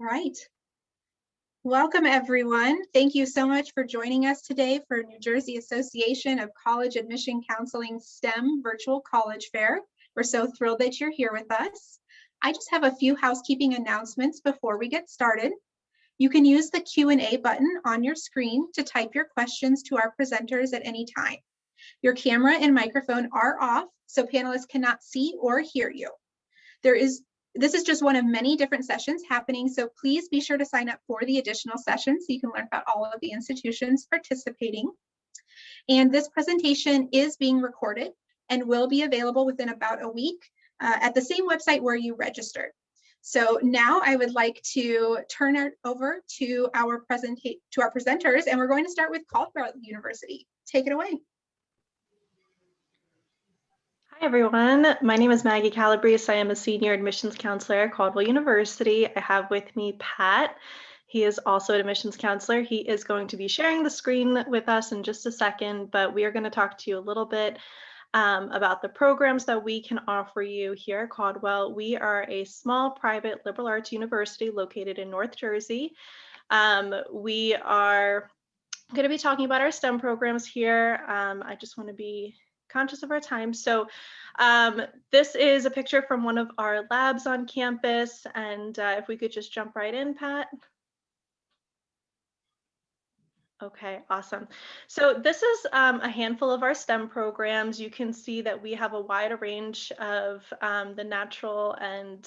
All right. Welcome, everyone. Thank you so much for joining us today for New Jersey Association of College Admission Counseling STEM Virtual College Fair. We're so thrilled that you're here with us. I just have a few housekeeping announcements before we get started. You can use the Q&A button on your screen to type your questions to our presenters at any time. Your camera and microphone are off, so panelists cannot see or hear you. This is just one of many different sessions happening, so please be sure to sign up for the additional sessions so you can learn about all of the institutions participating. And this presentation is being recorded and will be available within about a week at the same website where you registered. So now I would like to turn it over to our presenters, and we're going to start with Caldwell University. Take it away. Hi everyone, my name is Maggie Calabrese. I am a senior admissions counselor at Caldwell University. I have with me Pat. He is also an admissions counselor. He is going to be sharing the screen with us in just a second, but we are going to talk to you a little bit about the programs that we can offer you here at Caldwell. We are a small private liberal arts university located in North Jersey. We are going to be talking about our STEM programs here. I just want to be conscious of our time. So this is a picture from one of our labs on campus. And if we could just jump right in, Pat. Okay, awesome. So this is a handful of our STEM programs. You can see that we have a wide range of the natural and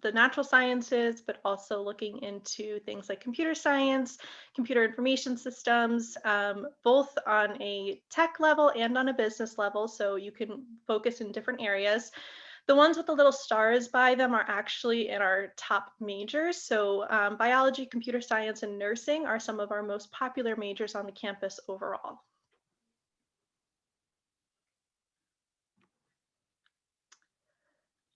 the natural sciences, but also looking into things like computer science, computer information systems, both on a tech level and on a business level. So you can focus in different areas. The ones with the little stars by them are actually in our top majors. So biology, computer science, and nursing are some of our most popular majors on the campus overall.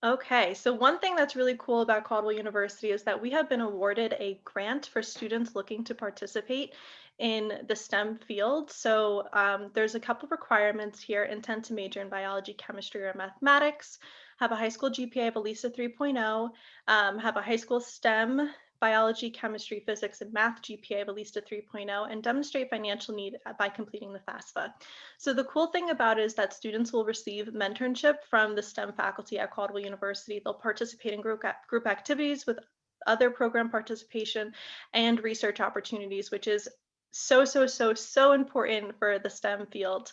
Okay, so one thing that's really cool about Caldwell University is that we have been awarded a grant for students looking to participate in the STEM field. So there's a couple of requirements here: intent to major in biology, chemistry, or mathematics, have a high school GPA of at least a 3.0, have a high school STEM biology, chemistry, physics, and math GPA of at least a 3.0, and demonstrate financial need by completing the FAFSA. So the cool thing about it is that students will receive mentorship from the STEM faculty at Caldwell University. They'll participate in group activities with other program participation and research opportunities, which is so important for the STEM field.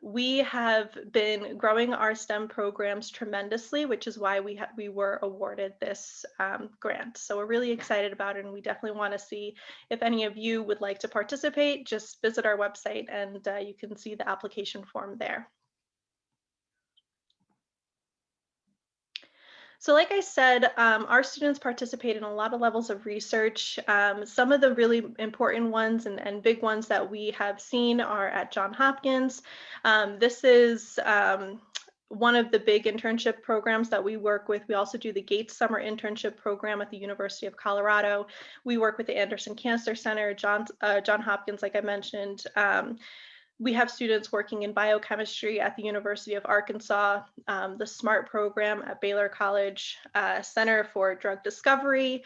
We have been growing our STEM programs tremendously, which is why we were awarded this grant. So we're really excited about it, and we definitely want to see if any of you would like to participate. Just visit our website and you can see the application form there. So like I said, our students participate in a lot of levels of research. Some of the really important ones and big ones that we have seen are at Johns Hopkins. This is one of the big internship programs that we work with. We also do the Gates Summer Internship Program at the University of Colorado. We work with the Anderson Cancer Center, Johns Hopkins, like I mentioned. We have students working in biochemistry at the University of Arkansas, the SMART program at Baylor College Center for Drug Discovery.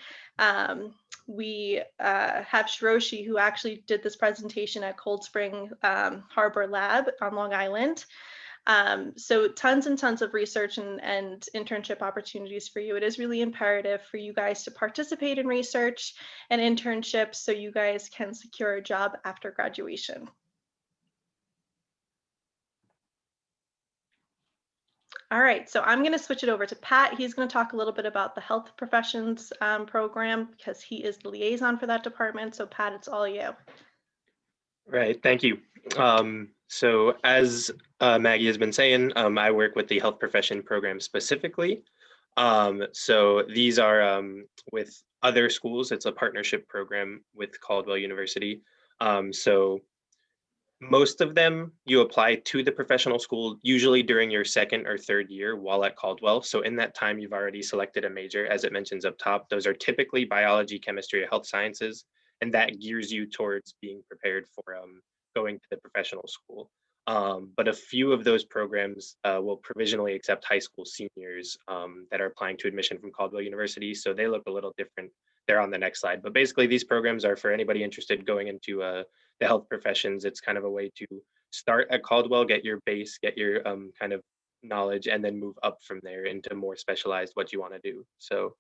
We have Shiroshi, who actually did this presentation at Cold Spring Harbor Lab on Long Island. So tons and tons of research and internship opportunities for you. It is really imperative for you guys to participate in research and internships so you guys can secure a job after graduation. All right, so I'm going to switch it over to Pat. He's going to talk a little bit about the health professions program because he is the liaison for that department. So Pat, it's all you. Right, thank you. So as Maggie has been saying, I work with the health profession program specifically. So these are with other schools. It's a partnership program with Caldwell University. So most of them, you apply to the professional school, usually during your second or third year while at Caldwell. So in that time, you've already selected a major, as it mentions up top. Those are typically biology, chemistry, or health sciences, and that gears you towards being prepared for going to the professional school. But a few of those programs will provisionally accept high school seniors that are applying to admission from Caldwell University. So they look a little different they're on the next slide. But basically, these programs are for anybody interested going into the health professions. It's kind of a way to start at Caldwell, get your base, get your kind of knowledge, and then move up from there into more specialized what you want to do. So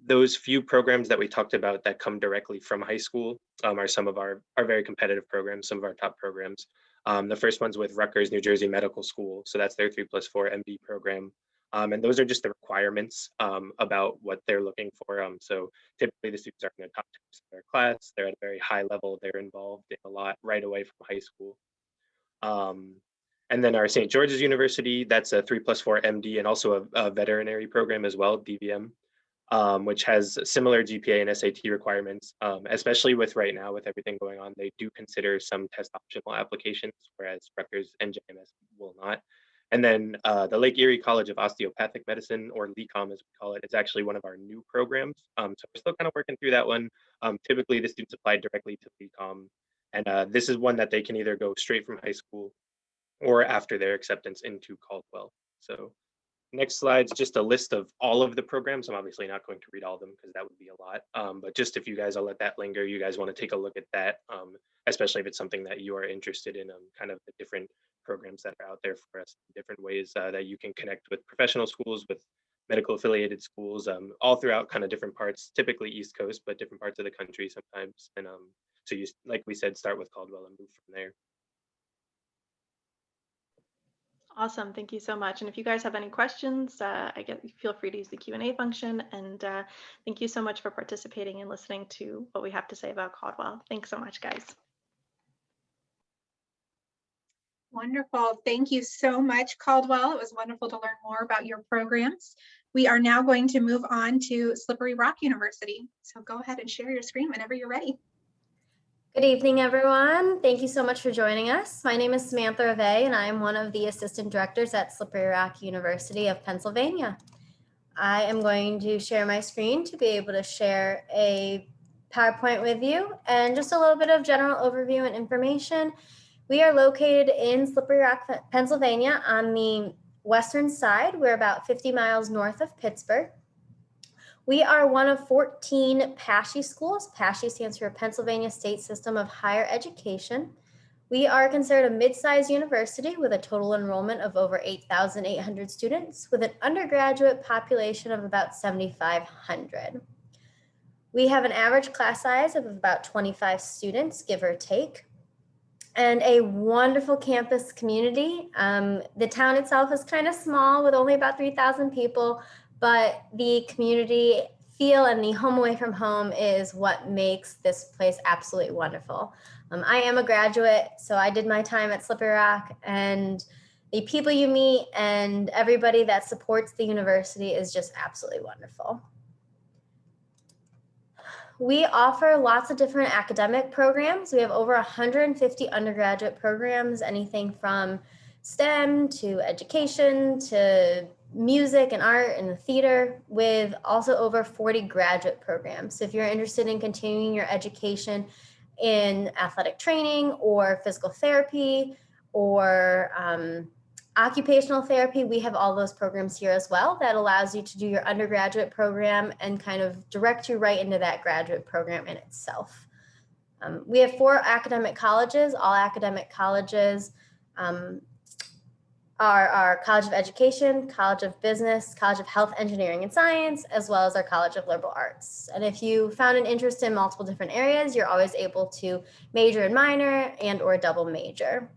those few programs that we talked about that come directly from high school are some of our very competitive programs, some of our top programs. The first one's with Rutgers, New Jersey Medical School. So that's their 3+4 MD program. And those are just the requirements about what they're looking for. So typically the students are in the top 10% of their class. They're at a very high level. They're involved in a lot right away from high school. And then our St. George's University, that's a 3+4 MD and also a veterinary program as well, DVM. Which has similar GPA and SAT requirements, especially with right now with everything going on. They do consider some test optional applications, whereas Rutgers and JMS will not. And then the Lake Erie College of Osteopathic Medicine, or LECOM as we call it, is actually one of our new programs. So we're still kind of working through that one. Typically the students apply directly to LECOM. And this is one that they can either go straight from high school or after their acceptance into Caldwell. So next slide's just a list of all of the programs. I'm obviously not going to read all of them because that would be a lot. But just if you guys, I'll let that linger. You guys want to take a look at that, especially if it's something that you are interested in, kind of the different programs that are out there for us, different ways that you can connect with professional schools, with medical affiliated schools, all throughout kind of different parts, typically East Coast, but different parts of the country sometimes. And so you, like we said, start with Caldwell and move from there. Awesome, thank you so much. And if you guys have any questions, feel free to use the Q&A function. And thank you so much for participating and listening to what we have to say about Caldwell. Thanks so much, guys. Wonderful. Thank you so much, Caldwell. It was wonderful to learn more about your programs. We are now going to move on to Slippery Rock University. So go ahead and share your screen whenever you're ready. Good evening, everyone. Thank you so much for joining us. My name is Samantha Reve, and I am one of the assistant directors at Slippery Rock University of Pennsylvania. I am going to share my screen to be able to share a PowerPoint with you and just a little bit of general overview and information. We are located in Slippery Rock, Pennsylvania on the western side. We're about 50 miles north of Pittsburgh. We are one of 14 PASHE schools. PASHE stands for Pennsylvania State System of Higher Education. We are considered a mid-sized university with a total enrollment of over 8,800 students with an undergraduate population of about 7,500. We have an average class size of about 25 students, give or take, and a wonderful campus community. The town itself is kind of small with only about 3,000 people, but the community feel and the home away from home is what makes this place absolutely wonderful. I am a graduate, so I did my time at Slippery Rock, and the people you meet and everybody that supports the university is just absolutely wonderful. We offer lots of different academic programs. We have over 150 undergraduate programs, anything from STEM to education to music and art and the theater, with also over 40 graduate programs. So if you're interested in continuing your education in athletic training or physical therapy or occupational therapy, we have all those programs here as well. That allows you to do your undergraduate program and kind of direct you right into that graduate program in itself. We have 4 academic colleges. All academic colleges are our College of Education, College of Business, College of Health, Engineering, and Science, as well as our College of Liberal Arts. And if you found an interest in multiple different areas, you're always able to major and minor and or double major.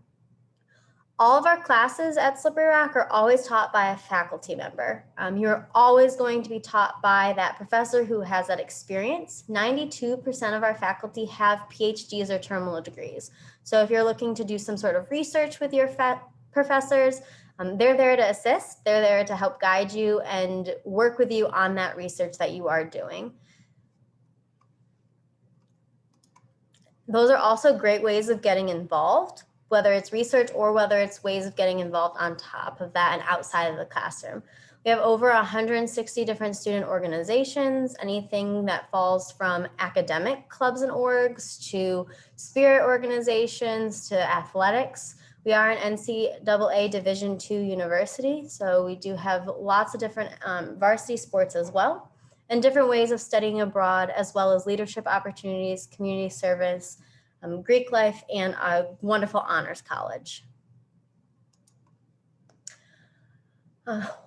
All of our classes at Slippery Rock are always taught by a faculty member. You're always going to be taught by that professor who has that experience. 92% of our faculty have PhDs or terminal degrees. So if you're looking to do some sort of research with your professors, they're there to assist. They're there to help guide you and work with you on that research that you are doing. Those are also great ways of getting involved, whether it's research or whether it's ways of getting involved on top of that and outside of the classroom. We have over 160 different student organizations, anything that falls from academic clubs and orgs to spirit organizations to athletics. We are an NCAA Division II university, so we do have lots of different varsity sports as well. and different ways of studying abroad, as well as leadership opportunities, community service, Greek life, and a wonderful honors college.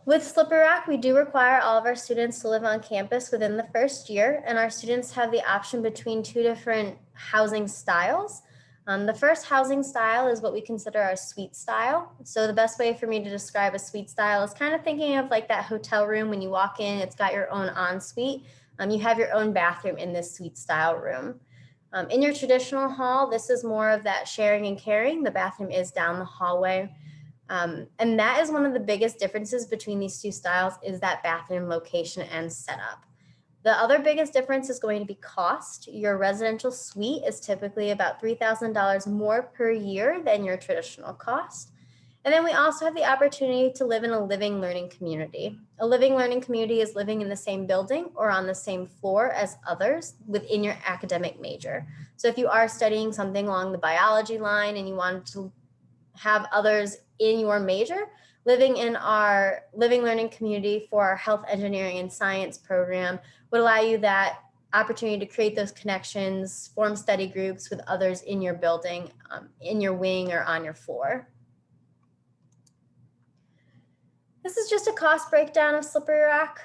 With Slippery Rock, we do require all of our students to live on campus within the first year, and our students have the option between 2 different housing styles. The first housing style is what we consider our suite style. So the best way for me to describe a suite style is kind of thinking of like that hotel room when you walk in, it's got your own ensuite. You have your own bathroom in this suite style room. In your traditional hall, this is more of that sharing and caring. The bathroom is down the hallway. And that is one of the biggest differences between these 2 styles is that bathroom location and setup. The other biggest difference is going to be cost. Your residential suite is typically about $3,000 more per year than your traditional cost. And then we also have the opportunity to live in a living learning community. A living learning community is living in the same building or on the same floor as others within your academic major. So if you are studying something along the biology line and you want to have others in your major, living in our living learning community for our health engineering and science program would allow you that opportunity to create those connections, form study groups with others in your building, in your wing or on your floor. This is just a cost breakdown of Slippery Rock.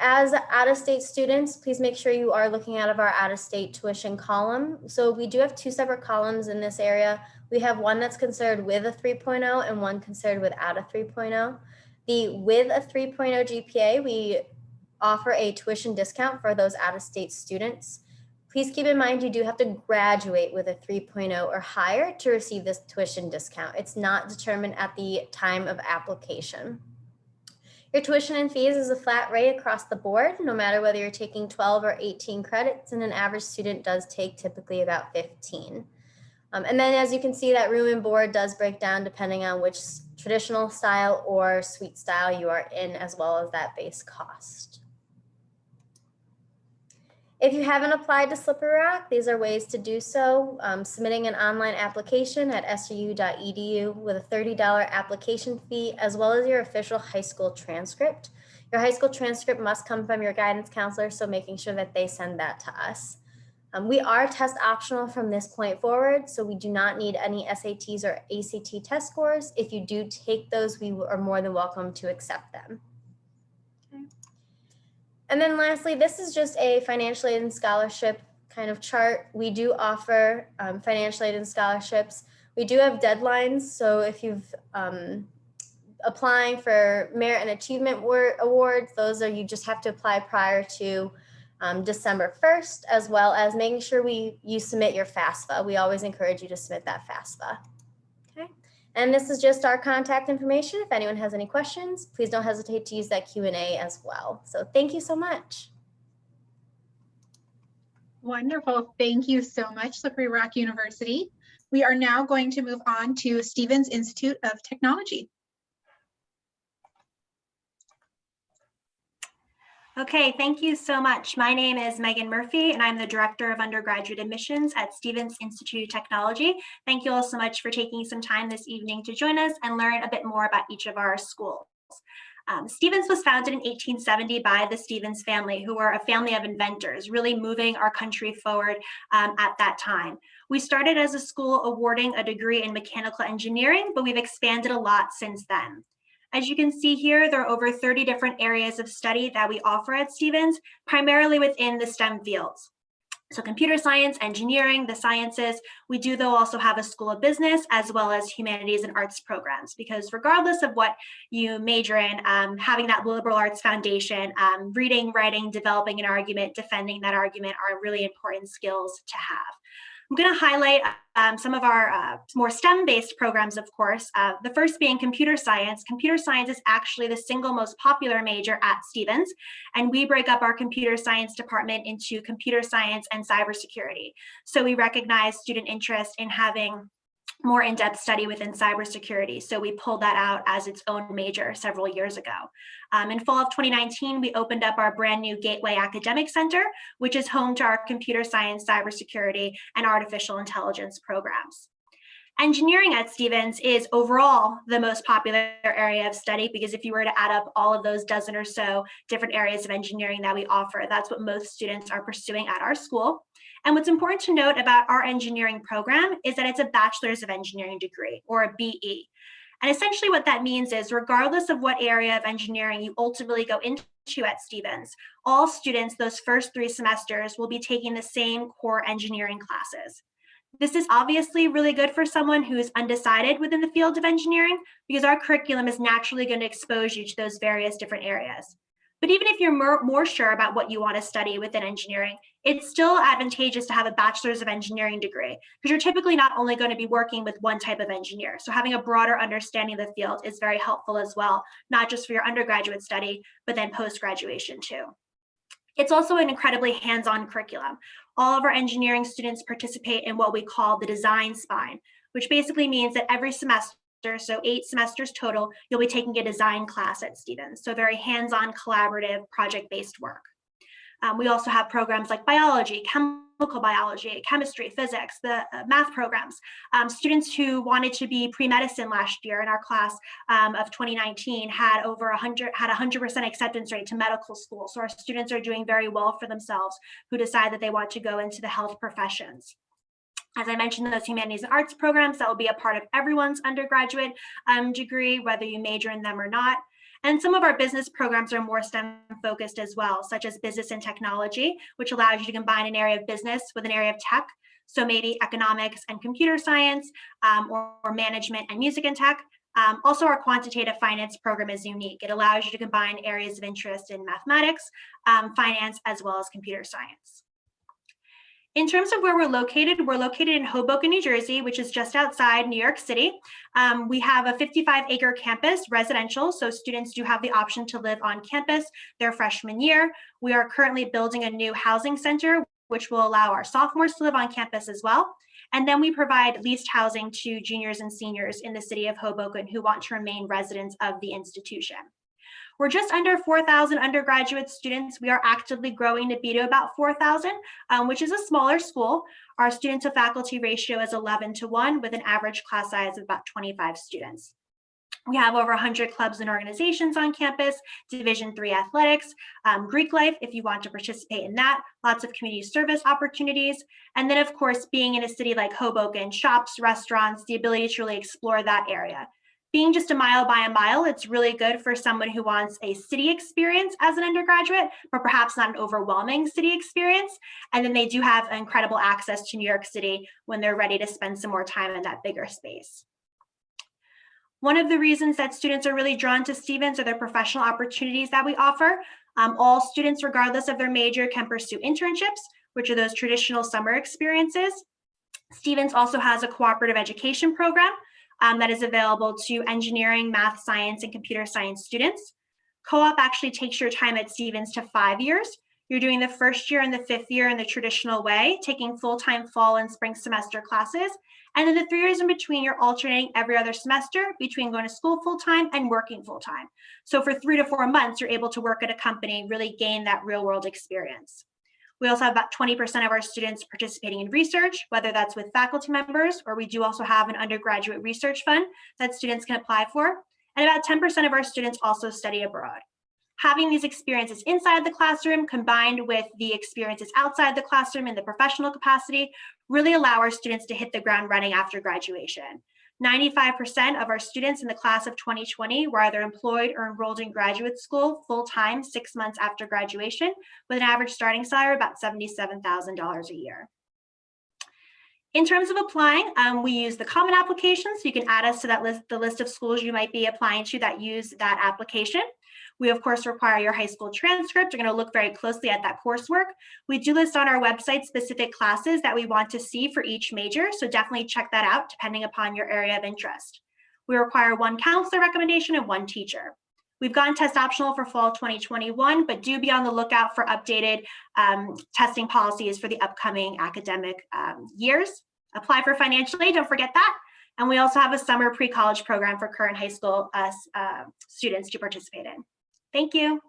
As out-of-state students, please make sure you are looking out of our out-of-state tuition column. So we do have 2 separate columns in this area. We have one that's considered with a 3.0 and one considered without a 3.0. The with a 3.0 GPA, we offer a tuition discount for those out-of-state students. Please keep in mind you do have to graduate with a 3.0 or higher to receive this tuition discount. It's not determined at the time of application. Your tuition and fees is a flat rate across the board, no matter whether you're taking 12 or 18 credits, and an average student does take typically about 15. And then as you can see, that room and board does break down depending on which traditional style or suite style you are in, as well as that base cost. If you haven't applied to Slippery Rock, these are ways to do so. Submitting an online application at sru.edu with a $30 application fee, as well as your official high school transcript. Your high school transcript must come from your guidance counselor, so making sure that they send that to us. We are test optional from this point forward, so we do not need any SATs or ACT test scores. If you do take those, we are more than welcome to accept them. And then lastly, this is just a financial aid and scholarship kind of chart. We do offer financial aid and scholarships. We do have deadlines. So if you've applying for merit and achievement awards, those are, you just have to apply prior to December 1st, as well as making sure you submit your FAFSA. We always encourage you to submit that FAFSA. Okay. And this is just our contact information. If anyone has any questions, please don't hesitate to use that Q&A as well. So thank you so much. Wonderful. Thank you so much, Slippery Rock University. We are now going to move on to Stevens Institute of Technology. Okay, thank you so much. My name is Megan Murphy, and I'm the Director of Undergraduate Admissions at Stevens Institute of Technology. Thank you all so much for taking some time this evening to join us and learn a bit more about each of our schools. Stevens was founded in 1870 by the Stevens family, who were a family of inventors, really moving our country forward at that time. We started as a school awarding a degree in mechanical engineering, but we've expanded a lot since then. As you can see here, there are over 30 different areas of study that we offer at Stevens, primarily within the STEM fields. So computer science, engineering, the sciences. We do though also have a school of business as well as humanities and arts programs, because regardless of what you major in, having that liberal arts foundation, reading, writing, developing an argument, defending that argument are really important skills to have. I'm going to highlight some of our more STEM-based programs, of course. The first being computer science. Computer science is actually the single most popular major at Stevens, and we break up our computer science department into computer science and cybersecurity. So we recognize student interest in having more in-depth study within cybersecurity. So we pulled that out as its own major several years ago. In fall of 2019, we opened up our brand new Gateway Academic Center, which is home to our computer science, cybersecurity, and artificial intelligence programs. Engineering at Stevens is overall the most popular area of study, because if you were to add up all of those dozen or so different areas of engineering that we offer, that's what most students are pursuing at our school. And what's important to note about our engineering program is that it's a Bachelor's of Engineering degree, or a BE. And essentially what that means is, regardless of what area of engineering you ultimately go into at Stevens, all students those first 3 semesters will be taking the same core engineering classes. This is obviously really good for someone who is undecided within the field of engineering, because our curriculum is naturally going to expose you to those various different areas. But even if you're more sure about what you want to study within engineering, it's still advantageous to have a Bachelor's of Engineering degree, because you're typically not only going to be working with one type of engineer. So having a broader understanding of the field is very helpful as well, not just for your undergraduate study, but then post-graduation too. It's also an incredibly hands-on curriculum. All of our engineering students participate in what we call the design spine, which basically means that every semester, so 8 semesters total, you'll be taking a design class at Stevens. So very hands-on, collaborative, project-based work. We also have programs like biology, chemical biology, chemistry, physics, the math programs. Students who wanted to be pre-medicine last year in our class of 2019 had over 100% acceptance rate to medical school. So our students are doing very well for themselves who decide that they want to go into the health professions. As I mentioned, those humanities and arts programs, that will be a part of everyone's undergraduate degree, whether you major in them or not. And some of our business programs are more STEM focused as well, such as business and technology, which allows you to combine an area of business with an area of tech. So maybe economics and computer science, or management and music and tech. Also, our quantitative finance program is unique. It allows you to combine areas of interest in mathematics, finance, as well as computer science. In terms of where we're located in Hoboken, New Jersey, which is just outside New York City. We have a 55-acre campus, residential, so students do have the option to live on campus their freshman year. We are currently building a new housing center, which will allow our sophomores to live on campus as well. And then we provide leased housing to juniors and seniors in the city of Hoboken who want to remain residents of the institution. We're just under 4,000 undergraduate students. We are actively growing to be to about 4,000, which is a smaller school. Our student to faculty ratio is 11:1 with an average class size of about 25 students. We have over 100 clubs and organizations on campus, Division III athletics, Greek life, if you want to participate in that, lots of community service opportunities. And then of course, being in a city like Hoboken, shops, restaurants, the ability to really explore that area. Being just a mile by a mile, it's really good for someone who wants a city experience as an undergraduate, but perhaps not an overwhelming city experience. And then they do have incredible access to New York City when they're ready to spend some more time in that bigger space. One of the reasons that students are really drawn to Stevens are their professional opportunities that we offer. All students, regardless of their major, can pursue internships, which are those traditional summer experiences. Stevens also has a cooperative education program that is available to engineering, math, science, and computer science students. Co-op actually takes your time at Stevens to 5 years. You're doing the first year and the 5th year in the traditional way, taking full-time fall and spring semester classes. And then the 3 years in between, you're alternating every other semester between going to school full-time and working full-time. So for 3 to 4 months, you're able to work at a company, really gain that real-world experience. We also have about 20% of our students participating in research, whether that's with faculty members, or we do also have an undergraduate research fund that students can apply for. And about 10% of our students also study abroad. Having these experiences inside the classroom combined with the experiences outside the classroom in the professional capacity really allow our students to hit the ground running after graduation. 95% of our students in the class of 2020 were either employed or enrolled in graduate school full-time 6 months after graduation with an average starting salary of about $77,000 a year. In terms of applying, we use the common application, so you can add us to that list, the list of schools you might be applying to that use that application. We, of course, require your high school transcript. We're going to look very closely at that coursework. We do list on our website specific classes that we want to see for each major, so definitely check that out depending upon your area of interest. We require 1 counselor recommendation and 1 teacher. We've gone test optional for fall 2021, but do be on the lookout for updated testing policies for the upcoming academic years. Apply for financial aid, don't forget that. And we also have a summer pre-college program for current high school students to participate in. Thank you.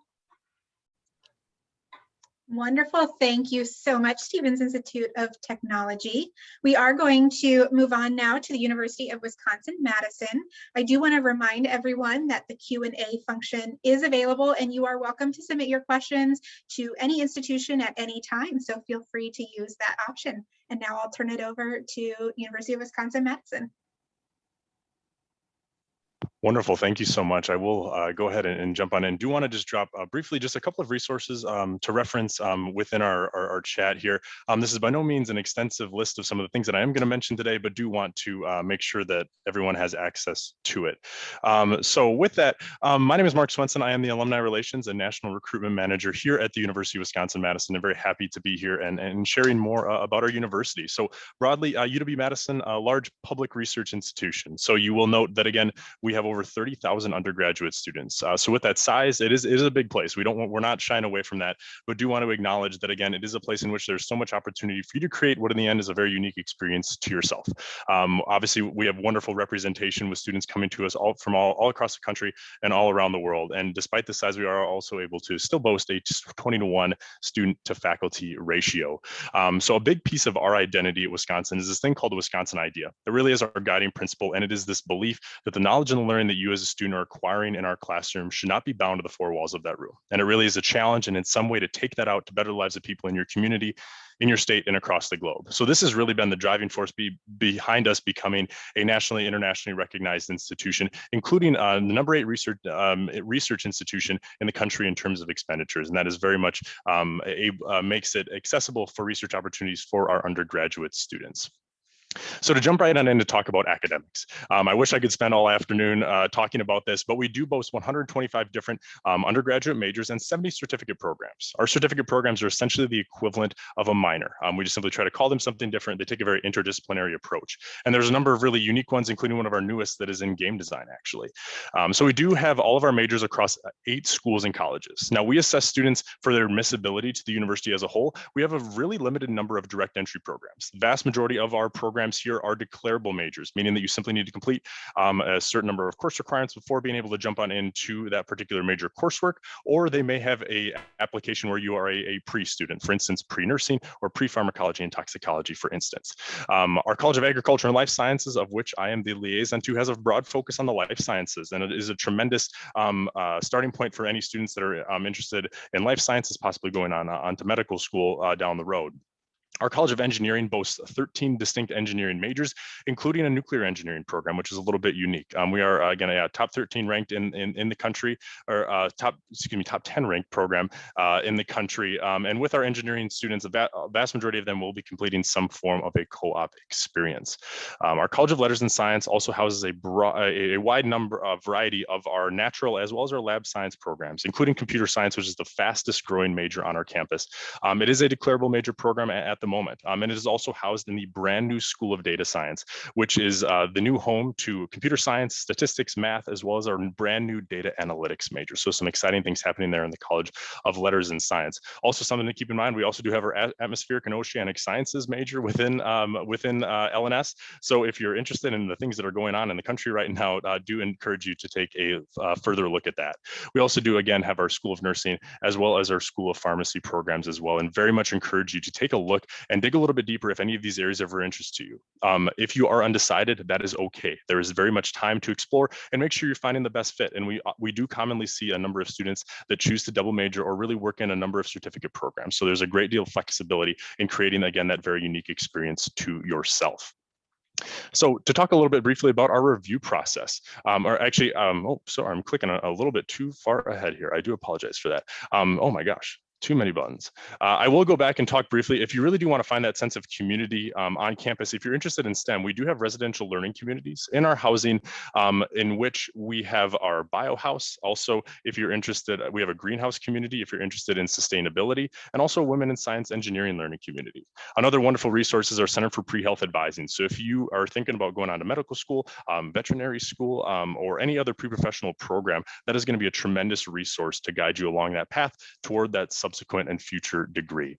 Wonderful. Thank you so much, Stevens Institute of Technology. We are going to move on now to the University of Wisconsin-Madison. I do want to remind everyone that the Q&A function is available and you are welcome to submit your questions to any institution at any time. So feel free to use that option. And now I'll turn it over to University of Wisconsin-Madison. Wonderful. Thank you so much. I will go ahead and jump on in. Do want to just drop briefly just a couple of resources to reference within our chat here. This is by no means an extensive list of some of the things that I am going to mention today, but do want to make sure that everyone has access to it. So with that, my name is Mark Swenson. I am the Alumni Relations and National Recruitment Manager here at the University of Wisconsin-Madison. I'm very happy to be here and sharing more about our university. So broadly, UW-Madison, a large public research institution. So you will note that, again, we have over 30,000 undergraduate students. So with that size, it is a big place. We're not shying away from that, but do want to acknowledge that, again, it is a place in which there's so much opportunity for you to create what in the end is a very unique experience to yourself. Obviously, we have wonderful representation with students coming to us from all across the country and all around the world. And despite the size, we are also able to still boast a 20-to-1 student to faculty ratio. So a big piece of our identity at Wisconsin is this thing called the Wisconsin idea. It really is our guiding principle, and it is this belief that the knowledge and the learning that you as a student are acquiring in our classroom should not be bound to the four walls of that room. And it really is a challenge and in some way to take that out to better the lives of people in your community, in your state, and across the globe. So this has really been the driving force behind us becoming a nationally, internationally recognized institution, including the number 8 research institution in the country in terms of expenditures. And that is very much makes it accessible for research opportunities for our undergraduate students. So to jump right on in to talk about academics, I wish I could spend all afternoon talking about this, but we do boast 125 different undergraduate majors and 70 certificate programs. Our certificate programs are essentially the equivalent of a minor. We just simply try to call them something different. They take a very interdisciplinary approach. And there's a number of really unique ones, including one of our newest that is in game design, actually. So we do have all of our majors across 8 schools and colleges. Now, we assess students for their admissibility to the university as a whole. We have a really limited number of direct entry programs. The vast majority of our programs here are declarable majors, meaning that you simply need to complete a certain number of course requirements before being able to jump on into that particular major coursework, or they may have a application where you are a pre-student, for instance, pre-nursing or pre-pharmacology and toxicology, for instance. Our College of Agriculture and Life Sciences, of which I am the liaison to, has a broad focus on the life sciences, and it is a tremendous starting point for any students that are interested in life sciences, possibly going on to medical school down the road. Our College of Engineering boasts 13 distinct engineering majors, including a nuclear engineering program, which is a little bit unique. We are, again, a top 13 ranked in the country, or top 10 ranked program in the country. And with our engineering students, a vast majority of them will be completing some form of a co-op experience. Our College of Letters and Science also houses a wide variety of our natural as well as our lab science programs, including computer science, which is the fastest growing major on our campus. It is a declarable major program at the moment, and it is also housed in the brand new School of Data Science, which is the new home to computer science, statistics, math, as well as our brand new data analytics major. So some exciting things happening there in the College of Letters and Science. Also something to keep in mind, we also do have our Atmospheric and Oceanic Sciences major within LNS. So if you're interested in the things that are going on in the country right now, do encourage you to take a further look at that. We also do, again, have our School of Nursing as well as our School of Pharmacy programs as well, and very much encourage you to take a look and dig a little bit deeper if any of these areas are of interest to you. If you are undecided, that is okay. There is very much time to explore and make sure you're finding the best fit. And we do commonly see a number of students that choose to double major or really work in a number of certificate programs. So there's a great deal of flexibility in creating, again, that very unique experience to yourself. So to talk a little bit briefly about our review process, or actually, oh, sorry, I'm clicking a little bit too far ahead here. I do apologize for that. Oh my gosh. Too many buttons. I will go back and talk briefly. If you really do want to find that sense of community on campus, if you're interested in STEM, we do have residential learning communities in our housing in which we have our biohouse. Also, if you're interested, we have a greenhouse community if you're interested in sustainability, and also women in science engineering learning community. Another wonderful resource is our Center for Pre-Health Advising. So if you are thinking about going on to medical school, veterinary school, or any other pre-professional program, that is going to be a tremendous resource to guide you along that path toward that subsequent and future degree.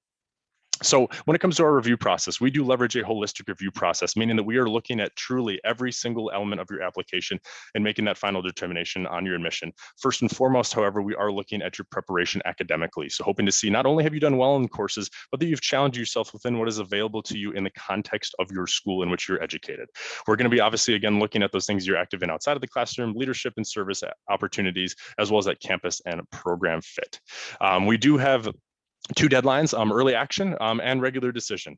So when it comes to our review process, we do leverage a holistic review process, meaning that we are looking at truly every single element of your application and making that final determination on your admission. First and foremost, however, we are looking at your preparation academically. So hoping to see not only have you done well in courses, but that you've challenged yourself within what is available to you in the context of your school in which you're educated. We're going to be obviously, again, looking at those things you're active in outside of the classroom, leadership and service opportunities, as well as at campus and program fit. We do have two deadlines, early action and regular decision.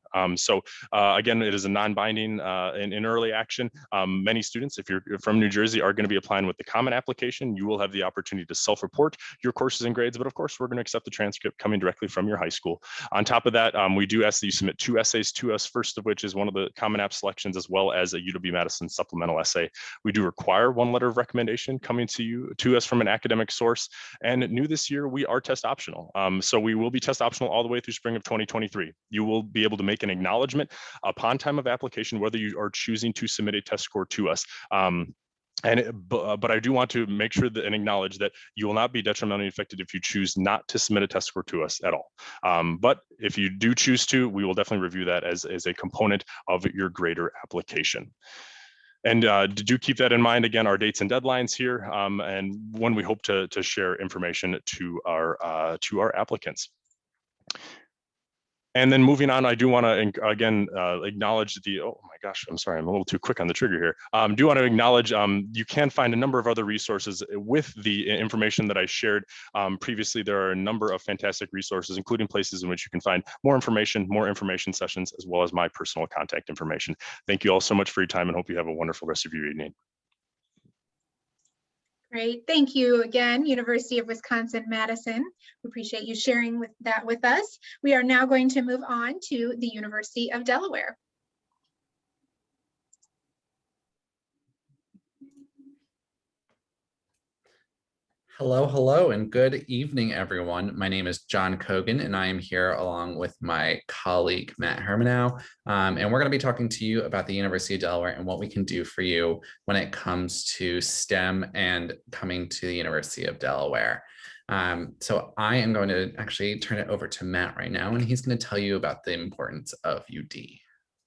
Again, it is a non-binding in early action. Many students, if you're from New Jersey, are going to be applying with the common application. You will have the opportunity to self-report your courses and grades, but of course, we're going to accept the transcript coming directly from your high school. On top of that, we do ask that you submit 2 essays to us, first of which is one of the Common App selections, as well as a UW-Madison supplemental essay. We do require 1 letter of recommendation coming to us from an academic source. And new this year, we are test optional. So we will be test optional all the way through spring of 2023. You will be able to make an acknowledgement upon time of application whether you are choosing to submit a test score to us. But I do want to make sure that and acknowledge that you will not be detrimentally affected if you choose not to submit a test score to us at all. But if you do choose to, we will definitely review that as a component of your grader application. And do keep that in mind. Again, our dates and deadlines here, and when we hope to share information to our applicants. And then moving on, I do want to, again, acknowledge oh my gosh, I'm sorry, I'm a little too quick on the trigger here. Do want to acknowledge you can find a number of other resources with the information that I shared previously. There are a number of fantastic resources, including places in which you can find more information sessions, as well as my personal contact information. Thank you all so much for your time and hope you have a wonderful rest of your evening. Great, thank you again, University of Wisconsin-Madison. We appreciate you sharing that with us. We are now going to move on to the University of Delaware. Hello, and good evening, everyone. My name is John Kogan, and I am here along with my colleague, Matt Hermanow. And we're going to be talking to you about the University of Delaware and what we can do for you when it comes to STEM and coming to the University of Delaware. So I am going to actually turn it over to Matt right now, and he's going to tell you about the importance of UD.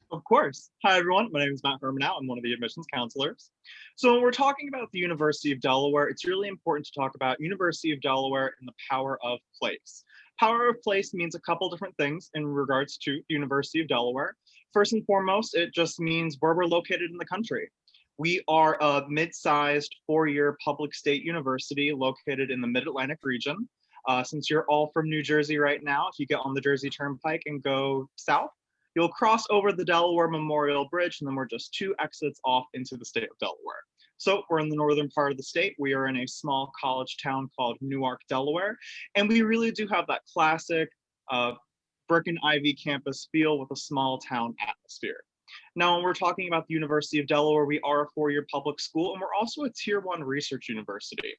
Of course. Hi, everyone. My name is Matt Hermanow. I'm one of the admissions counselors. So when we're talking about the University of Delaware, it's really important to talk about University of Delaware and the power of place. Power of place means a couple different things in regards to the University of Delaware. First and foremost, it just means where we're located in the country. We are a mid-sized 4-year public state university located in the Mid-Atlantic region. Since you're all from New Jersey right now, if you get on the Jersey Turnpike and go south, you'll cross over the Delaware Memorial Bridge, and then we're just 2 exits off into the state of Delaware. So we're in the northern part of the state. We are in a small college town called Newark, Delaware, and we really do have that classic brick and ivy campus feel with a small town atmosphere. Now, when we're talking about the University of Delaware, we are a 4-year public school, and we're also a Tier 1 research university.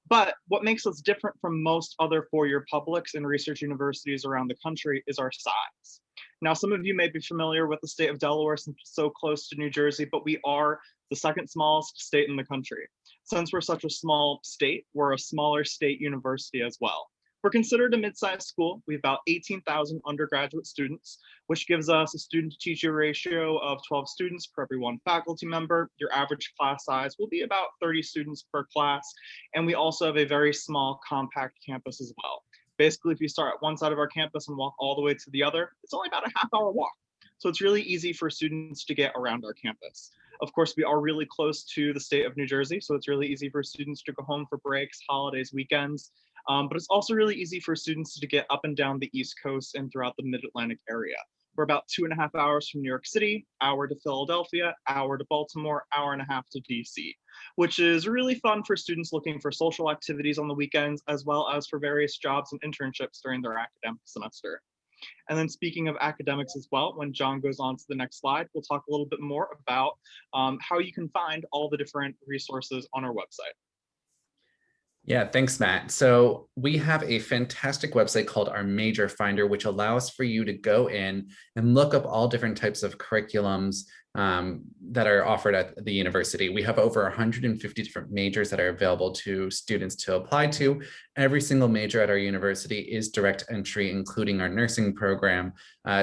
But what makes us different from most other 4-year publics and research universities around the country is our size. Now, some of you may be familiar with the state of Delaware since it's so close to New Jersey, but we are the 2nd smallest state in the country. Since we're such a small state, we're a smaller state university as well. We're considered a mid-sized school. We have about 18,000 undergraduate students, which gives us a student-to-teacher ratio of 12 students per every 1 faculty member. Your average class size will be about 30 students per class. And we also have a very small, compact campus as well. Basically, if you start at one side of our campus and walk all the way to the other, it's only about a half-hour walk. So it's really easy for students to get around our campus. Of course, we are really close to the state of New Jersey, so it's really easy for students to go home for breaks, holidays, weekends. But it's also really easy for students to get up and down the East Coast and throughout the Mid-Atlantic area. We're about 2.5 hours from New York City, hour to Philadelphia, hour to Baltimore, hour and a half to DC, which is really fun for students looking for social activities on the weekends, as well as for various jobs and internships during their academic semester. And then speaking of academics as well, when John goes on to the next slide, we'll talk a little bit more about how you can find all the different resources on our website. Yeah, thanks, Matt. So we have a fantastic website called our Major Finder, which allows for you to go in and look up all different types of curriculums that are offered at the university. We have over 150 different majors that are available to students to apply to. Every single major at our university is direct entry, including our nursing program.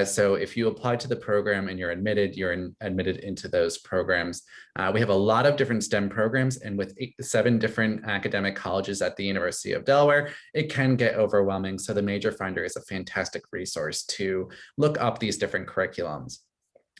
So if you apply to the program and you're admitted into those programs. We have a lot of different STEM programs, and with 7 different academic colleges at the University of Delaware, it can get overwhelming. So the Major Finder is a fantastic resource to look up these different curriculums.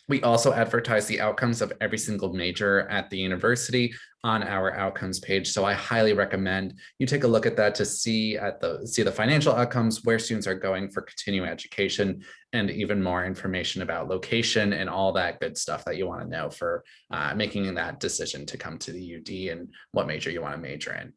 We also advertise the outcomes of every single major at the university on our outcomes page. So I highly recommend you take a look at that to see the financial outcomes, where students are going for continuing education, and even more information about location and all that good stuff that you want to know for making that decision to come to the UD and what major you want to major in.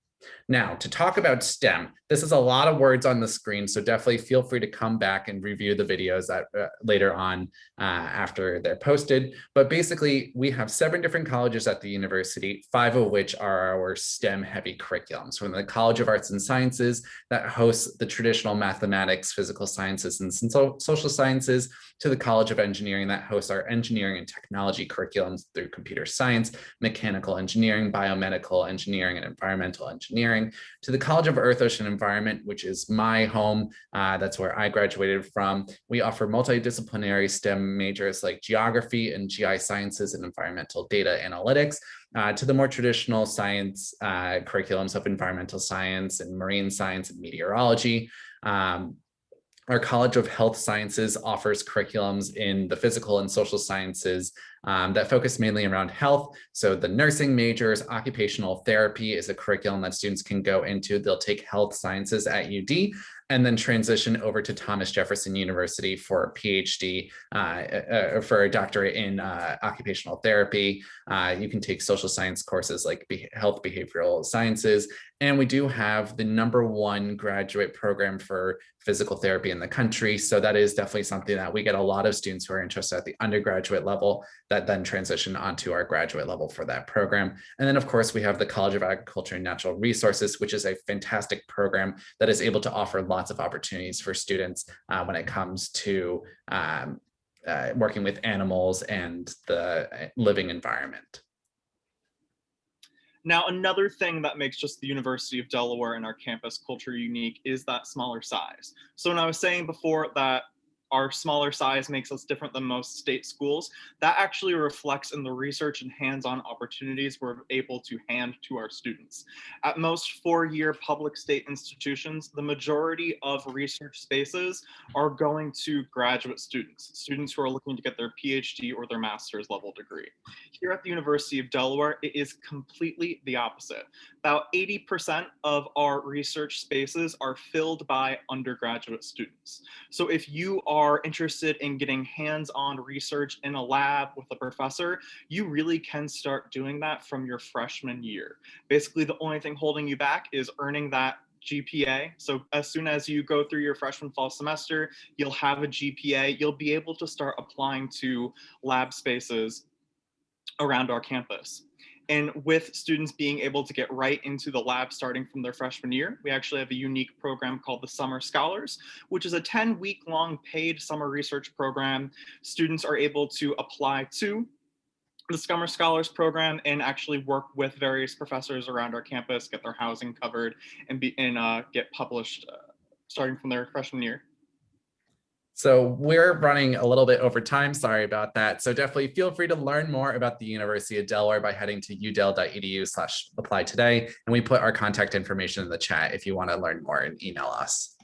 Now, to talk about STEM, this is a lot of words on the screen, so definitely feel free to come back and review the videos that later on after they're posted. But basically, we have 7 different colleges at the university, 5 of which are our STEM heavy curriculums. From the College of Arts and Sciences that hosts the traditional mathematics, physical sciences, and social sciences, to the College of Engineering that hosts our engineering and technology curriculums through computer science, mechanical engineering, biomedical engineering, and environmental engineering, to the College of Earth, Ocean, and Environment, which is my home. That's where I graduated from. We offer multidisciplinary STEM majors like geography and GI sciences and environmental data analytics, to the more traditional science curriculums of environmental science and marine science and meteorology. Our College of Health Sciences offers curriculums in the physical and social sciences that focus mainly around health. So the nursing majors, occupational therapy is a curriculum that students can go into. They'll take health sciences at UD and then transition over to Thomas Jefferson University for a PhD, for a doctorate in occupational therapy. You can take social science courses like health behavioral sciences. And we do have the #1 graduate program for physical therapy in the country. So that is definitely something that we get a lot of students who are interested at the undergraduate level that then transition onto our graduate level for that program. And then of course, we have the College of Agriculture and Natural Resources, which is a fantastic program that is able to offer lots of opportunities for students when it comes to working with animals and the living environment. Now, another thing that makes just the University of Delaware and our campus culture unique is that smaller size. So when I was saying before that our smaller size makes us different than most state schools, that actually reflects in the research and hands-on opportunities we're able to hand to our students. At most 4-year public state institutions, the majority of research spaces are going to graduate students who are looking to get their PhD or their master's level degree. Here at the University of Delaware, it is completely the opposite. About 80% of our research spaces are filled by undergraduate students. So if you are interested in getting hands-on research in a lab with a professor, you really can start doing that from your freshman year. Basically, the only thing holding you back is earning that GPA. So as soon as you go through your freshman fall semester, you'll have a GPA. You'll be able to start applying to lab spaces around our campus. And with students being able to get right into the lab starting from their freshman year, we actually have a unique program called the Summer Scholars, which is a 10-week-long paid summer research program. Students are able to apply to the Summer Scholars program and actually work with various professors around our campus, get their housing covered, and get published starting from their freshman year. So we're running a little bit over time. Sorry about that. So definitely feel free to learn more about the University of Delaware by heading to udel.edu/apply today. And we put our contact information in the chat if you want to learn more and email us.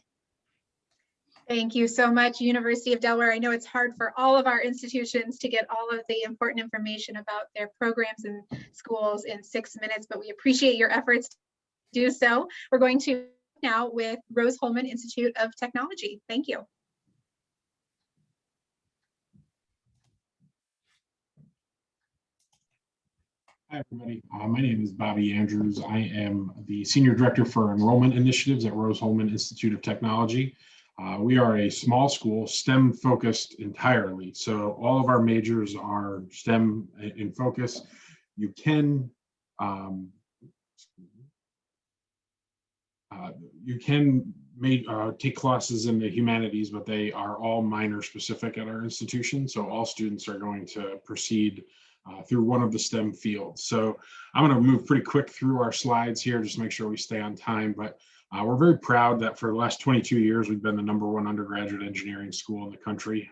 Thank you so much, University of Delaware. I know it's hard for all of our institutions to get all of the important information about their programs and schools in 6 minutes, but we appreciate your efforts to do so. We're going to now with Rose-Hulman Institute of Technology. Thank you. Hi, everybody. My name is Bobby Andrews. I am the Senior Director for Enrollment Initiatives at Rose-Hulman Institute of Technology. We are a small school, STEM focused entirely. So all of our majors are STEM in focus. You can take classes in the humanities, but they are all minor specific at our institution. So all students are going to proceed through one of the STEM fields. So I'm going to move pretty quick through our slides here, just make sure we stay on time. But we're very proud that for the last 22 years, we've been the #1 undergraduate engineering school in the country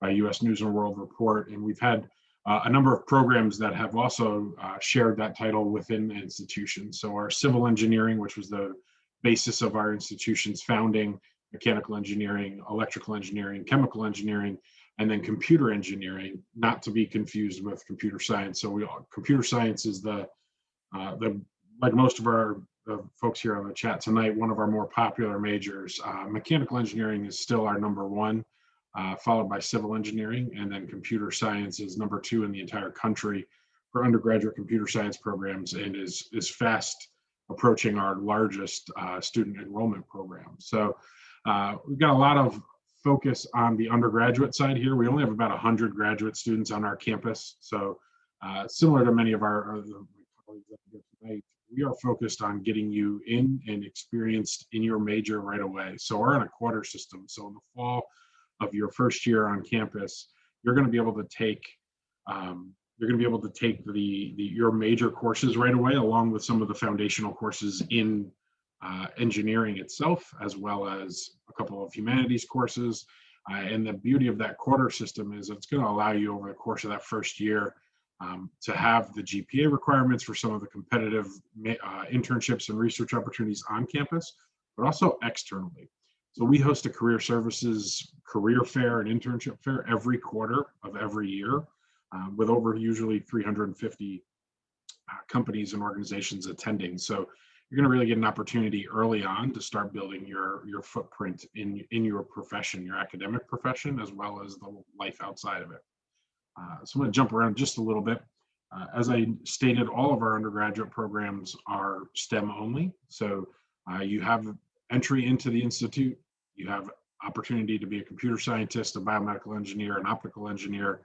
by US News and World Report. And we've had a number of programs that have also shared that title within the institution. So our civil engineering, which was the basis of our institution's founding, mechanical engineering, electrical engineering, chemical engineering, and then computer engineering, not to be confused with computer science. So computer science is like most of our folks here on the chat tonight, one of our more popular majors. Mechanical engineering is still our #1, followed by civil engineering, and then computer science is #2 in the entire country for undergraduate computer science programs, and is fast approaching our largest student enrollment program. So we've got a lot of focus on the undergraduate side here. We only have about 100 graduate students on our campus. So similar to many of our colleagues that are here tonight, we are focused on getting you in and experienced in your major right away. So we're on a quarter system. So in the fall of your first year on campus, you're going to be able to take your major courses right away, along with some of the foundational courses in engineering itself, as well as a couple of humanities courses. And the beauty of that quarter system is it's going to allow you over the course of that first year to have the GPA requirements for some of the competitive internships and research opportunities on campus, but also externally. So we host a career services career fair and internship fair every quarter of every year, with over usually 350 companies and organizations attending. So you're going to really get an opportunity early on to start building your footprint in your profession, your academic profession, as well as the life outside of it. So I'm going to jump around just a little bit. As I stated, all of our undergraduate programs are STEM only. So you have entry into the institute, you have opportunity to be a computer scientist, a biomedical engineer, an optical engineer.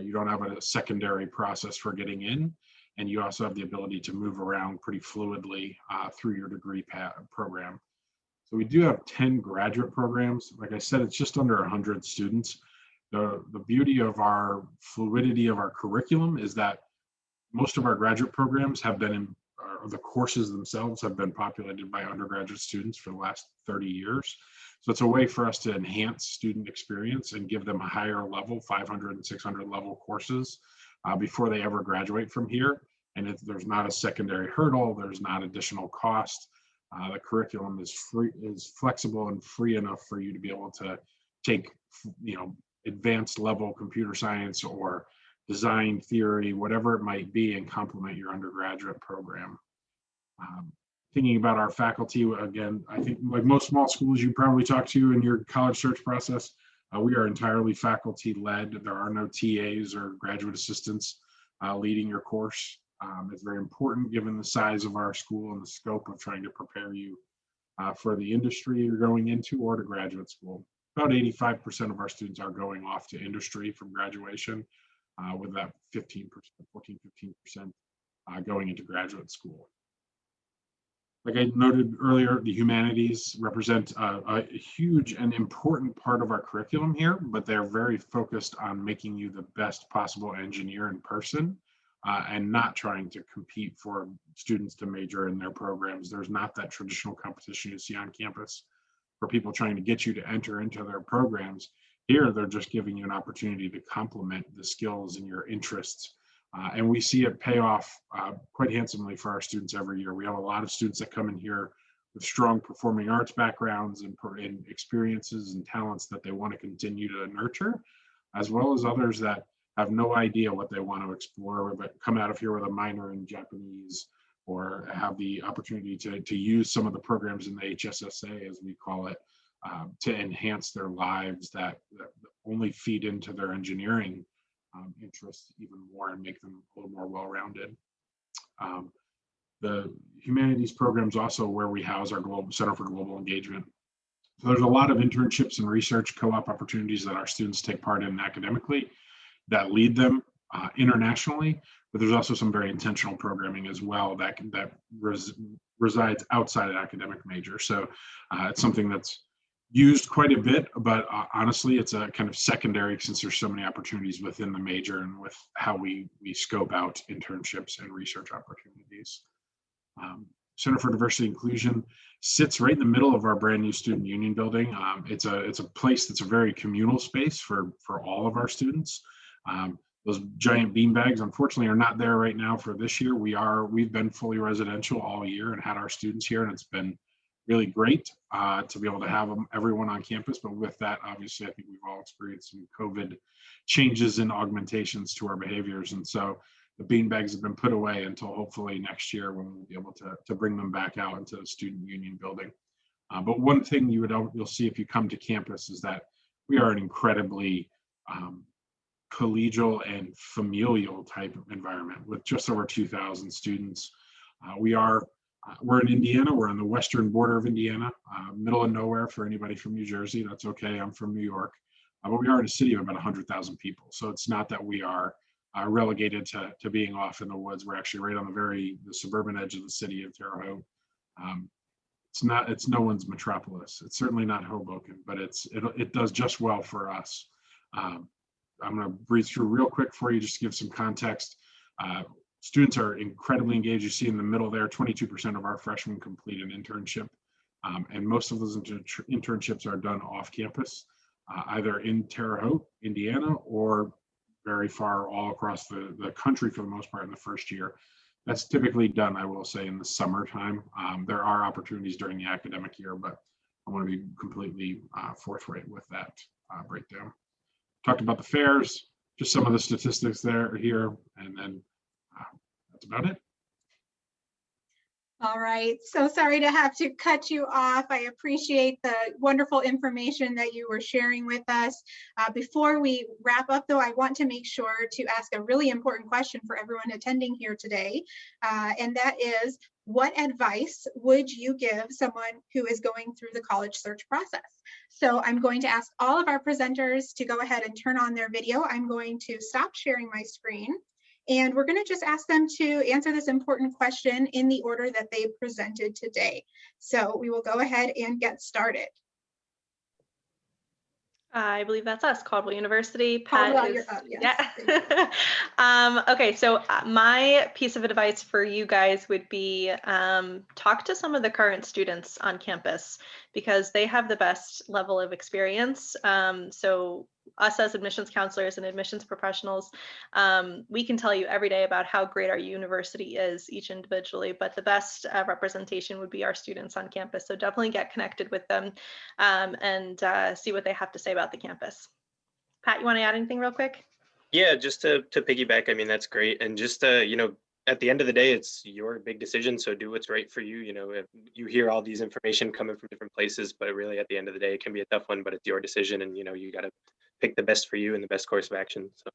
You don't have a secondary process for getting in. And you also have the ability to move around pretty fluidly through your degree program. So we do have 10 graduate programs. Like I said, it's just under 100 students. The beauty of our fluidity of our curriculum is that most of our graduate programs have been the courses themselves have been populated by undergraduate students for the last 30 years. So it's a way for us to enhance student experience and give them a higher level, 500 and 600 level courses before they ever graduate from here. And there's not a secondary hurdle, there's not additional cost. The curriculum is flexible and free enough for you to be able to take, advanced level computer science or design theory, whatever it might be, and complement your undergraduate program. Thinking about our faculty, again, I think like most small schools you probably talk to in your college search process, we are entirely faculty led. There are no TAs or graduate assistants leading your course. It's very important given the size of our school and the scope of trying to prepare you for the industry you're going into or to graduate school. About 85% of our students are going off to industry from graduation, with about 14, 15% going into graduate school. Like I noted earlier, the humanities represent a huge and important part of our curriculum here, but they're very focused on making you the best possible engineer in person and not trying to compete for students to major in their programs. There's not that traditional competition you see on campus for people trying to get you to enter into their programs. Here, they're just giving you an opportunity to complement the skills and your interests. And we see it pay off quite handsomely for our students every year. We have a lot of students that come in here with strong performing arts backgrounds and experiences and talents that they want to continue to nurture, as well as others that have no idea what they want to explore, but come out of here with a minor in Japanese or have the opportunity to use some of the programs in the HSSA, as we call it, to enhance their lives that only feed into their engineering interests even more and make them a little more well-rounded. The humanities programs also where we house our Global Center for Global Engagement. So there's a lot of internships and research co-op opportunities that our students take part in academically that lead them internationally, but there's also some very intentional programming as well that resides outside of academic major. So it's something that's used quite a bit, but honestly, it's a kind of secondary since there's so many opportunities within the major and with how we scope out internships and research opportunities. Center for Diversity and Inclusion sits right in the middle of our brand new student union building. It's a place that's a very communal space for all of our students. Those giant beanbags, unfortunately, are not there right now for this year. We've been fully residential all year and had our students here, and it's been really great to be able to have everyone on campus. But with that, obviously, I think we've all experienced some COVID changes and augmentations to our behaviors, and so the beanbags have been put away until hopefully next year when we'll be able to bring them back out into the student union building. But one thing you'll see if you come to campus is that we are an incredibly collegial and familial type of environment with just over 2,000 students. We're in Indiana. We're on the western border of Indiana, middle of nowhere for anybody from New Jersey. That's okay. I'm from New York, but we are in a city of about 100,000 people. So it's not that we are relegated to being off in the woods. We're actually right on the suburban edge of the city of Terre Haute. It's no one's metropolis. It's certainly not Hoboken, but it does just well for us. I'm going to breeze through real quick for you just to give some context. Students are incredibly engaged. You see in the middle there, 22% of our freshmen complete an internship. And most of those internships are done off campus, either in Terre Haute, Indiana, or very far all across the country for the most part in the first year. That's typically done, I will say, in the summertime. There are opportunities during the academic year, but I want to be completely forthright with that breakdown. Talked about the fairs, just some of the statistics here, and then that's about it. All right, so sorry to have to cut you off. I appreciate the wonderful information that you were sharing with us. Before we wrap up though, I want to make sure to ask a really important question for everyone attending here today. And that is, what advice would you give someone who is going through the college search process? So I'm going to ask all of our presenters to go ahead and turn on their video. I'm going to stop sharing my screen. And we're going to just ask them to answer this important question in the order that they presented today. So we will go ahead and get started. I believe that's us, Caldwell University. Pat Caldwell, is, yes. yeah. Okay, so my piece of advice for you guys would be talk to some of the current students on campus because they have the best level of experience. So us as admissions counselors and admissions professionals, we can tell you every day about how great our university is each individually, but the best representation would be our students on campus. So definitely get connected with them and see what they have to say about the campus. Pat, you want to add anything real quick? Yeah, just to piggyback, I mean, that's great. And just, you know, at the end of the day, it's your big decision. So do what's right for you. You know, if you hear all these information coming from different places, but really at the end of the day, it can be a tough one, but it's your decision. And, you know, you got to pick the best for you and the best course of action. So.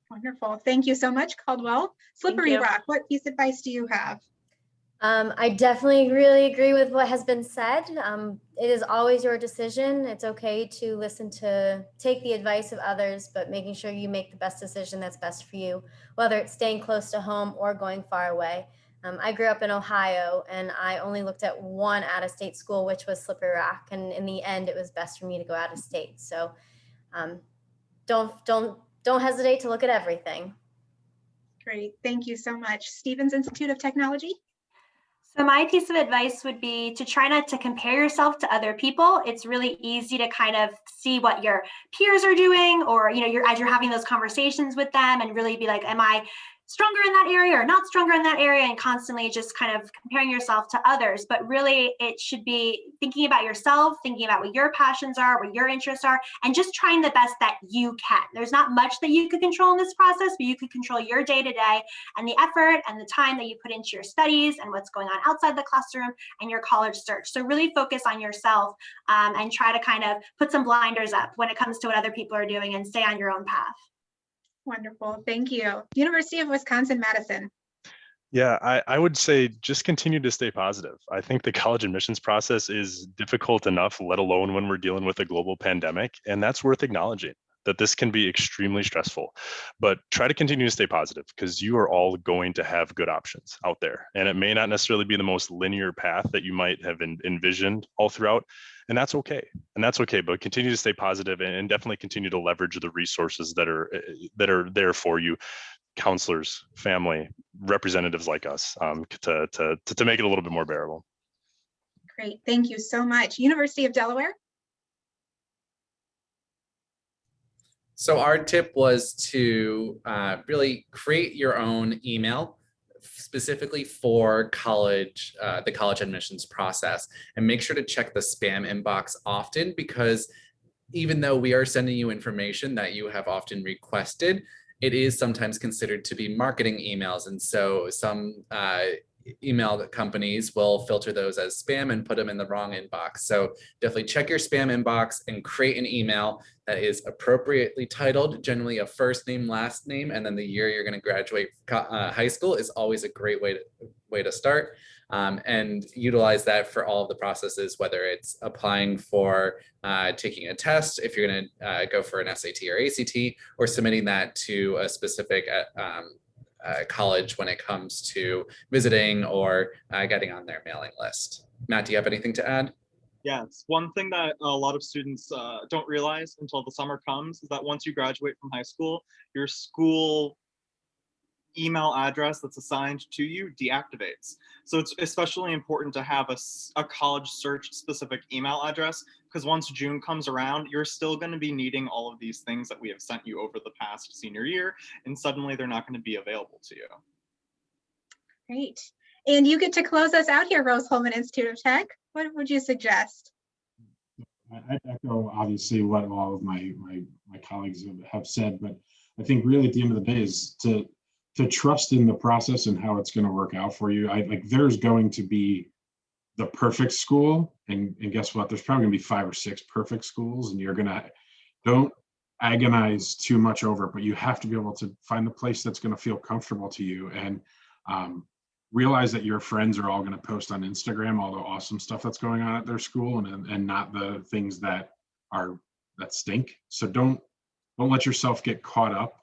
Wonderful. Thank you so much, Caldwell. Slippery Rock, what piece of advice do you have? I definitely really agree with what has been said. It is always your decision. It's okay to take the advice of others, but making sure you make the best decision that's best for you, whether it's staying close to home or going far away. I grew up in Ohio and I only looked at one out-of-state school, which was Slippery Rock. And in the end, it was best for me to go out of state. So don't hesitate to look at everything. Great, thank you so much. Stevens Institute of Technology. So my piece of advice would be to try not to compare yourself to other people. It's really easy to kind of see what your peers are doing, or as you're having those conversations with them, and really be like, am I stronger in that area or not stronger in that area, and constantly just kind of comparing yourself to others. But really, it should be thinking about yourself, thinking about what your passions are, what your interests are, and just trying the best that you can. There's not much that you could control in this process, but you could control your day-to-day and the effort and the time that you put into your studies and what's going on outside the classroom and your college search. So really focus on yourself and try to kind of put some blinders up when it comes to what other people are doing and stay on your own path. Wonderful, thank you. University of Wisconsin-Madison. Yeah, I would say just continue to stay positive. I think the college admissions process is difficult enough, let alone when we're dealing with a global pandemic, and that's worth acknowledging. that this can be extremely stressful, but try to continue to stay positive because you are all going to have good options out there. And it may not necessarily be the most linear path that you might have envisioned all throughout. And that's okay. But continue to stay positive and definitely continue to leverage the resources that are there for you. Counselors, family, representatives like us, to make it a little bit more bearable. Great, thank you so much. University of Delaware. So our tip was to really create your own email specifically for college, the college admissions process, and make sure to check the spam inbox often, because even though we are sending you information that you have often requested, it is sometimes considered to be marketing emails. And so some email companies will filter those as spam and put them in the wrong inbox. So definitely check your spam inbox and create an email that is appropriately titled, generally a first name, last name, and then the year you're going to graduate high school is always a great way to start. And utilize that for all of the processes, whether it's applying for taking a test, if you're going to go for an SAT or ACT, or submitting that to a specific college when it comes to visiting or getting on their mailing list. Matt, do you have anything to add? Yes, one thing that a lot of students don't realize until the summer comes is that once you graduate from high school, your school email address that's assigned to you deactivates. So it's especially important to have a college search specific email address, because once June comes around, you're still going to be needing all of these things that we have sent you over the past senior year, and suddenly they're not going to be available to you. Great. And you get to close us out here, Rose-Hulman Institute of Tech. What would you suggest? I echo obviously what all of my colleagues have said, but I think really at the end of the day is to trust in the process and how it's going to work out for you. There's going to be the perfect school, and guess what? There's probably gonna be 5 or 6 perfect schools, and don't agonize too much over it, but you have to be able to find the place that's going to feel comfortable to you, and realize that your friends are all going to post on Instagram all the awesome stuff that's going on at their school, and not the things that stink. So don't let yourself get caught up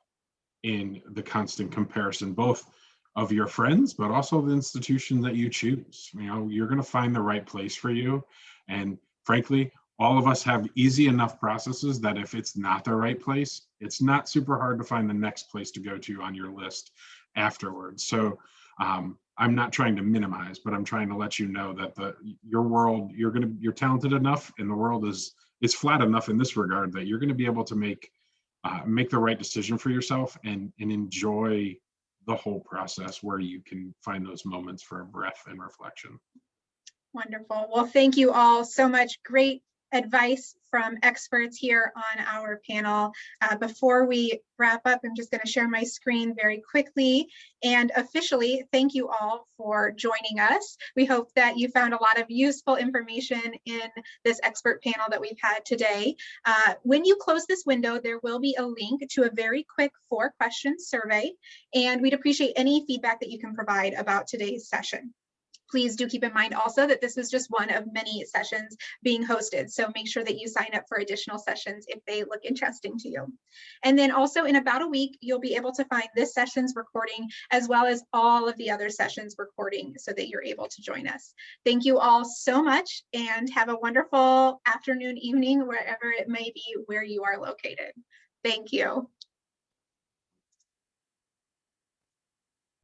in the constant comparison, both of your friends, but also the institution that you choose. You're going to find the right place for you. And frankly, all of us have easy enough processes that if it's not the right place, it's not super hard to find the next place to go to on your list afterwards. So I'm not trying to minimize, but I'm trying to let you know that your world, you're talented enough, and the world is flat enough in this regard that you're going to be able to make the right decision for yourself and enjoy the whole process, where you can find those moments for breath and reflection. Wonderful. Well, thank you all so much. Great advice from experts here on our panel. Before we wrap up, I'm just going to share my screen very quickly and officially thank you all for joining us. We hope that you found a lot of useful information in this expert panel that we've had today. When you close this window, there will be a link to a very quick 4-question survey, and we'd appreciate any feedback that you can provide about today's session. Please do keep in mind also that this is just one of many sessions being hosted. So make sure that you sign up for additional sessions if they look interesting to you. And then also in about a week, you'll be able to find this session's recording as well as all of the other sessions recording so that you're able to join us. Thank you all so much, and have a wonderful afternoon, evening, wherever it may be where you are located. Thank you.